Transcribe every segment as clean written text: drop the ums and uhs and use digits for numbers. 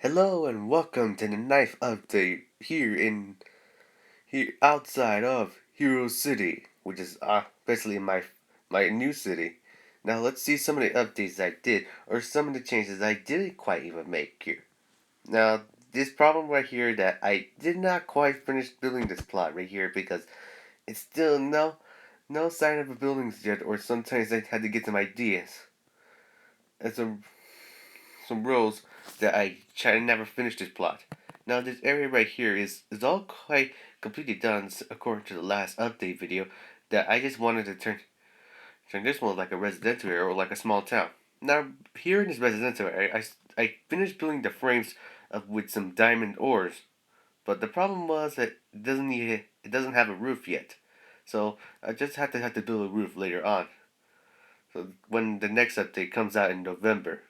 Hello and welcome to the knife update here outside of Hero City, which is basically my new city. Now let's see some of the updates I did, or some of the changes I didn't quite even make here. Now this problem right here that I did not quite finish building this plot right here because it's still no sign of a buildings yet, or sometimes I had to get some ideas and some roles that I try to never finish this plot. Now this area right here is all quite completely done according to the last update video that I just wanted to turn this one like a residential area or like a small town. Now here in this residential area I finished building the frames with some diamond ores, but the problem was that it doesn't have a roof yet. So I just have to build a roof later on. So when the next update comes out in November.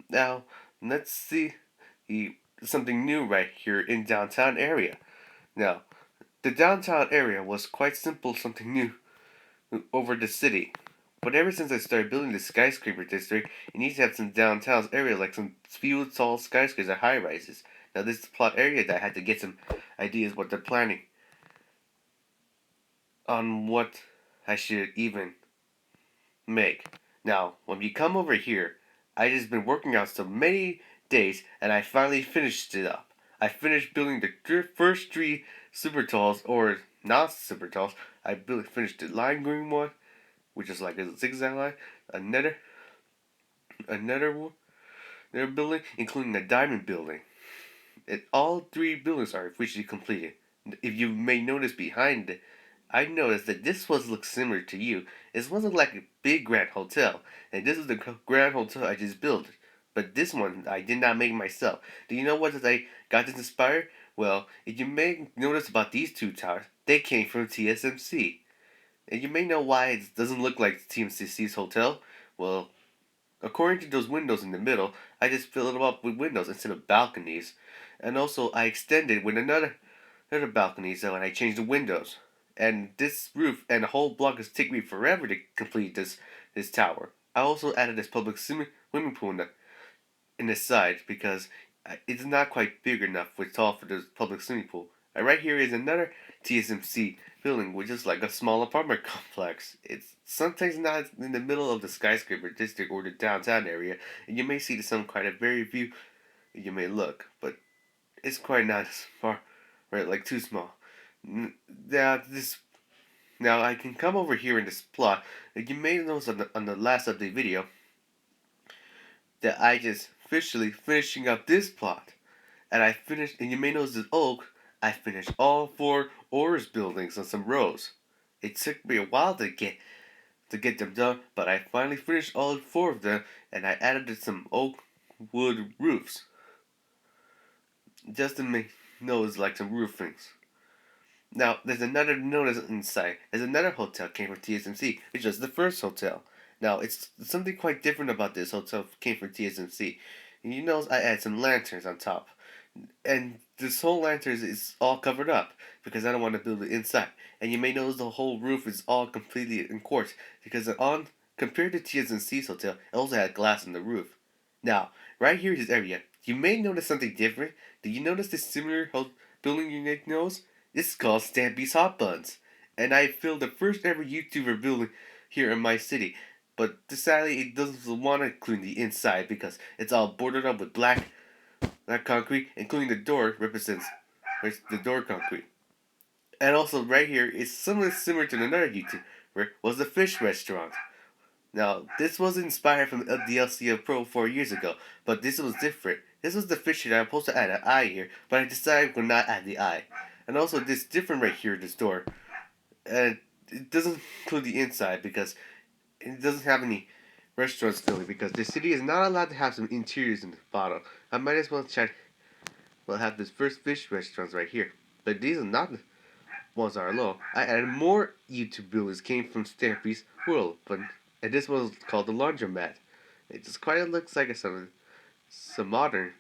Now, let's see something new right here in downtown area. Now, the downtown area was quite simple, something new over the city. But ever since I started building the skyscraper district, it needs to have some downtown area like some few tall skyscrapers or high rises. Now, this is the plot area that I had to get some ideas what they're planning on what I should even make. Now, when you come over here, I just been working out so many days, and I finally finished it up. I finished building the first three super talls, or not super talls. Finished the lime green one, which is like a zigzag line. Another, another one, another building, including the diamond building. And all three buildings are officially completed. If you may notice behind it, I noticed that this was look similar to you. It wasn't like a big grand hotel, and this is the grand hotel I just built. But this one I did not make myself. Do you know what I got this inspired? Well, if you may notice about these two towers, they came from TSMC. And you may know why it doesn't look like TSMC's hotel. Well, according to those windows in the middle, I just filled them up with windows instead of balconies. And also I extended with another balcony, so and I changed the windows. And this roof and the whole block is taking me forever to complete this tower. I also added this public swimming pool in the side because it's not quite big enough for tall for this public swimming pool. And right here is another TSMC building, which is like a small apartment complex. It's sometimes not in the middle of the skyscraper district or the downtown area, and you may see some kind of very view you may look, but it's quite not as far, right? Like too small. Now this now I can come over here in this plot. You may notice on the last update video that I just officially finishing up this plot. And I finished, and you may notice this oak, I finished all four ores buildings on some rows. It took me a while to get them done, but I finally finished all four of them, and I added some oak wood roofs. Just to make notice like some roofings. Now, there's another notice inside. There's another hotel came from TSMC, which was the first hotel. Now, it's something quite different about this hotel came from TSMC. And you notice I add some lanterns on top. And this whole lantern is all covered up because I don't want to build it inside. And you may notice the whole roof is all completely in quartz because compared to TSMC's hotel, it also had glass in the roof. Now, right here is this area. You may notice something different. Did you notice this similar building you may notice? This is called Stampy's Hot Buns, and I filmed the first ever YouTuber building here in my city. But sadly, it doesn't want to clean the inside because it's all boarded up with black concrete, including the door represents the door concrete. And also right here is somewhat similar to another YouTuber was the fish restaurant. Now, this was inspired from the LCO Pro 4 years ago, but this was different. This was the fish that I'm supposed to add an eye here, but I decided to not add the eye. And also this different right here, this door. And it doesn't include the inside because it doesn't have any restaurants really because the city is not allowed to have some interiors in the bottom. I might as well have this first fish restaurants right here. But these are not the ones that are low. I added more YouTube buildings came from Stampy's World, and this was called the laundromat. It just quite looks like some modern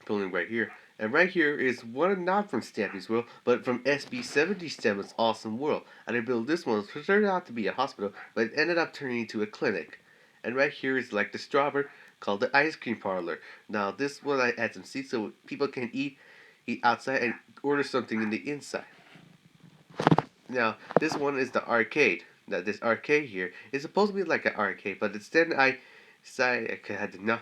building right here. And right here is one not from Stampy's World, but from SB737 Awesome World. And I built this one, which turned out to be a hospital, but it ended up turning into a clinic. And right here is like the strawberry, called the ice cream parlor. Now this one I add some seats so people can eat outside and order something in the inside. Now this one is the arcade. Now this arcade here is supposed to be like an arcade, but instead I decided I had to not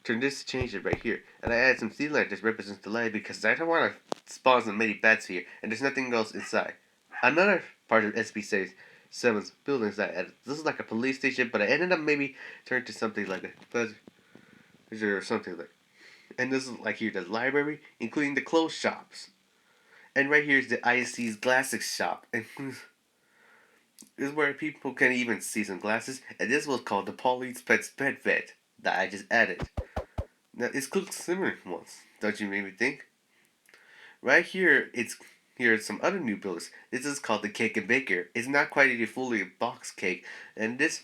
turn this to change it right here. And I added some sea light that represents the light because I don't want to spawn so many bats here and there's nothing else inside. Another part of SB7's buildings that I added. This is like a police station, but I ended up maybe turning to something like a pleasure or something like. And this is like here the library, including the clothes shops. And right here is the IC's glasses shop. And this is where people can even see some glasses. And this was called the Polly's Pets Pet Vet that I just added. Now it's cooked similar ones, don't you maybe think? Right here, here are some other new buildings. This is called the Cake and Baker. It's not quite a fully box cake, and this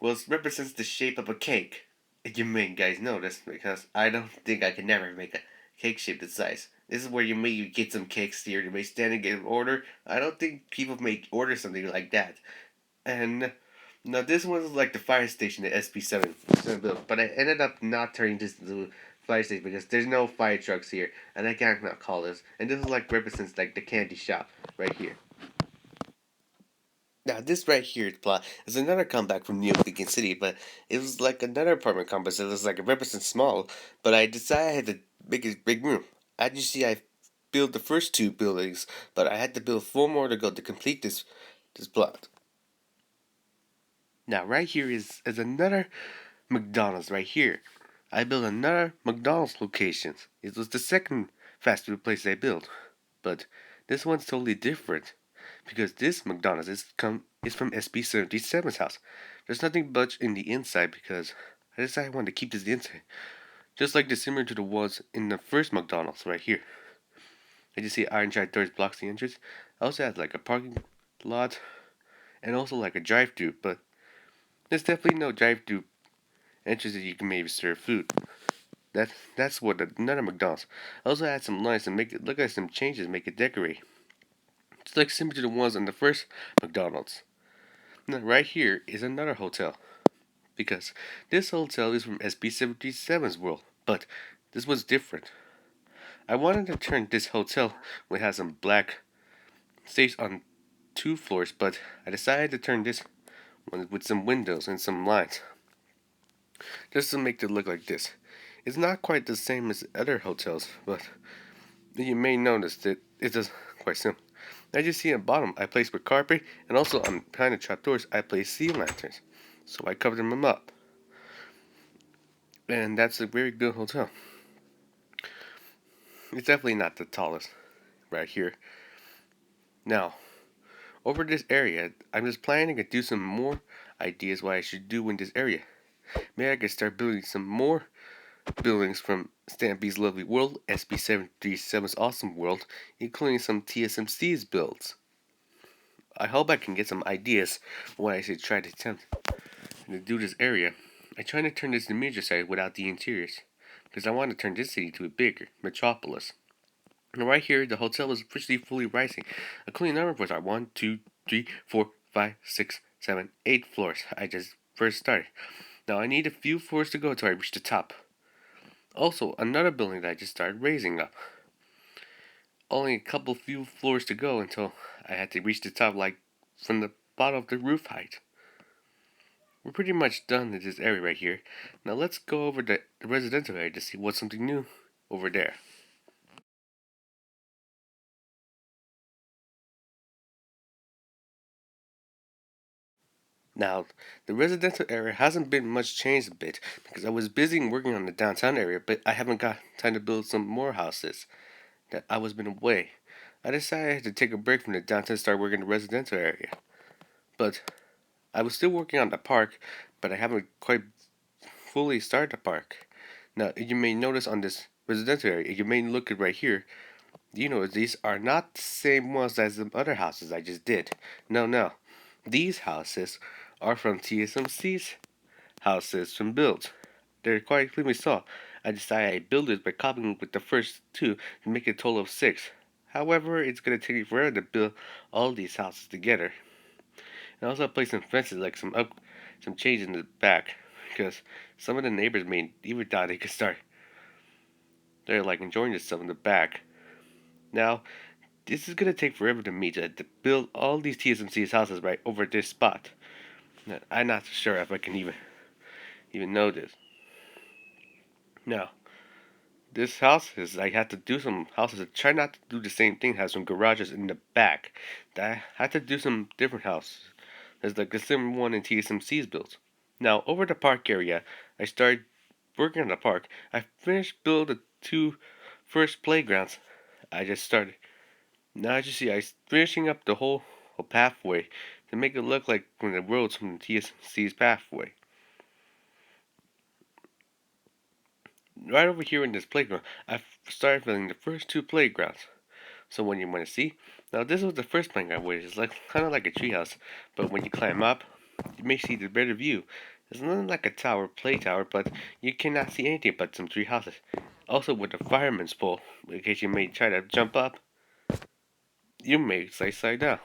represents the shape of a cake. You may guys know this because I don't think I can never make a cake shape this size. This is where you may get some cakes here. You may stand and get an order. I don't think people may order something like that. And now this one's like the fire station at SB7 built, but I ended up not turning this into a fire station because there's no fire trucks here, and I can't not call this. And this is like represents like the candy shop right here. Now this right here plot is another comeback from New York City, but it was like another apartment complex. It was like it represents small, but I decided I had to make a big room. As you see, I built the first two buildings, but I had to build four more to go to complete this plot. Now right here is another McDonald's right here. I built another McDonald's location. It was the second fast food place I built, but this one's totally different because this McDonald's is from SB737's house. There's nothing much in the inside because I decided I wanted to keep this inside, just like the similar to the ones in the first McDonald's right here. As you see, iron doors blocks the entrance. I also had like a parking lot and also like a drive-through, but there's definitely no drive-through entrance that you can maybe serve food. That's what another McDonald's. I also add some lines to make it look like some changes, make it decorate. It's like similar to the ones on the first McDonald's. Now right here is another hotel. Because this hotel is from SB737's world, but this was different. I wanted to turn this hotel which has some black stage on two floors, but I decided to turn this one with some windows and some lines. Just to make it look like this. It's not quite the same as other hotels, but you may notice that it is quite simple. As you see at the bottom, I placed with carpet, and also on behind the trapdoors, I placed sea lanterns. So I covered them up. And that's a very good hotel. It's definitely not the tallest right here. Now, over this area, I'm just planning to do some more ideas what I should do in this area. Maybe I could start building some more buildings from Stampy's Lovely World, SB737's Awesome World, including some TSMC's builds. I hope I can get some ideas what I should try to attempt to do this area. I'm trying to turn this to major side without the interiors, because I want to turn this city to a bigger metropolis. And right here, the hotel is officially fully rising. Including number floors are 1, 2, 3, 4, 5, 6, 7, 8 floors. I just first started. Now I need a few floors to go until I reach the top. Also, another building that I just started raising up. Only a couple few floors to go until I had to reach the top, like from the bottom of the roof height. We're pretty much done in this area right here. Now let's go over the residential area to see what's something new over there. Now, the residential area hasn't been much changed a bit because I was busy working on the downtown area, but I haven't got time to build some more houses. That I was been away. I decided to take a break from the downtown and start working in the residential area. But I was still working on the park, but I haven't quite fully started the park. Now, you may notice on this residential area, you may look at right here, you know these are not the same ones as the other houses I just did. No. These houses are from TSMC's houses from builds. They're quite clearly saw. I decided I build it by copying with the first two to make a total of 6. However, it's gonna take me forever to build all these houses together. And also I placed some fences, like some changes in the back. because some of the neighbors may even thought they could start. They're like enjoying this stuff in the back. Now, this is gonna take forever to meet to build all these TSMC's houses right over this spot. Now, I'm not sure if I can even know this. Now, this house is I had to do some houses. Try not to do the same thing. Have some garages in the back. I had to do some different houses. There's like the similar one in TSMC's built. Now over the park area, I started working on the park. I finished building the two first playgrounds. I just started. Now as you see, I finishing up the whole pathway to make it look like one of the roads from the TSMC's pathway. Right over here in this playground, I started building the first two playgrounds. So when you want to see, now this was the first playground, which is like kind of like a treehouse, but when you climb up, you may see the better view. It's not like a tower, play tower, but you cannot see anything but some tree houses. Also with the fireman's pole, in case you may try to jump up, you may slide down.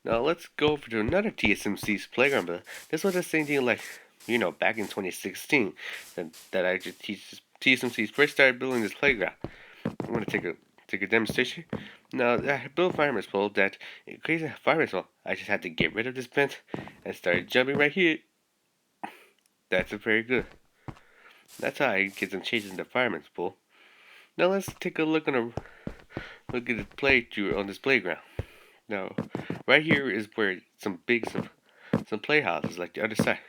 Now let's go over to another TSMC's playground, but this was the same thing like, back in 2016, that I just TSMC's first started building this playground. I'm gonna take a demonstration. Now I built a fireman's pole that in case of fireman's pole, I just had to get rid of this fence and start jumping right here. That's very good. That's how I get some changes in the fireman's pole. Now let's take a look at the playthrough on this playground. Now, right here is where some playhouses like the other side.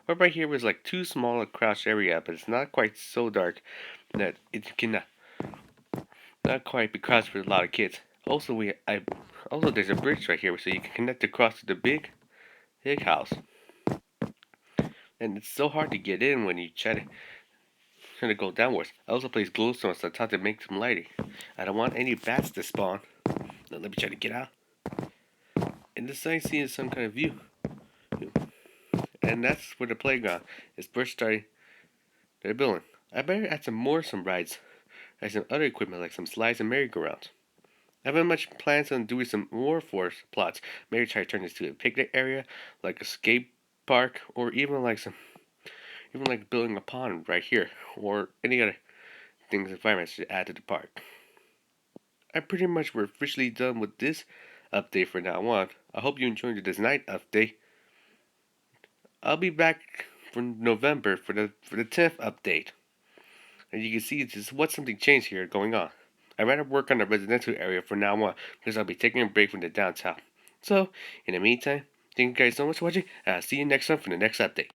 Right here was like too small a crouch area, but it's not quite so dark that it cannot not quite be crossed with a lot of kids. Also there's a bridge right here so you can connect across to the big house. And it's so hard to get in when you try to go downwards. I also place glowstones on top to make some lighting. I don't want any bats to spawn. Now let me try to get out. And this I see is some kind of view. And that's where the playground is first starting their building. I better add some rides. And some other equipment like some slides and merry-go-rounds. I haven't much plans on doing some more forest plots. Maybe try to turn this to a picnic area, like a skate park, or even like building a pond right here, or any other things environments to add to the park. I pretty much we're officially done with this update for now on. I hope you enjoyed this night update. I'll be back for November for the 10th update. And you can see just what something changed here going on. I'd rather work on the residential area for now on because I'll be taking a break from the downtown. So, in the meantime, thank you guys so much for watching, and I'll see you next time for the next update.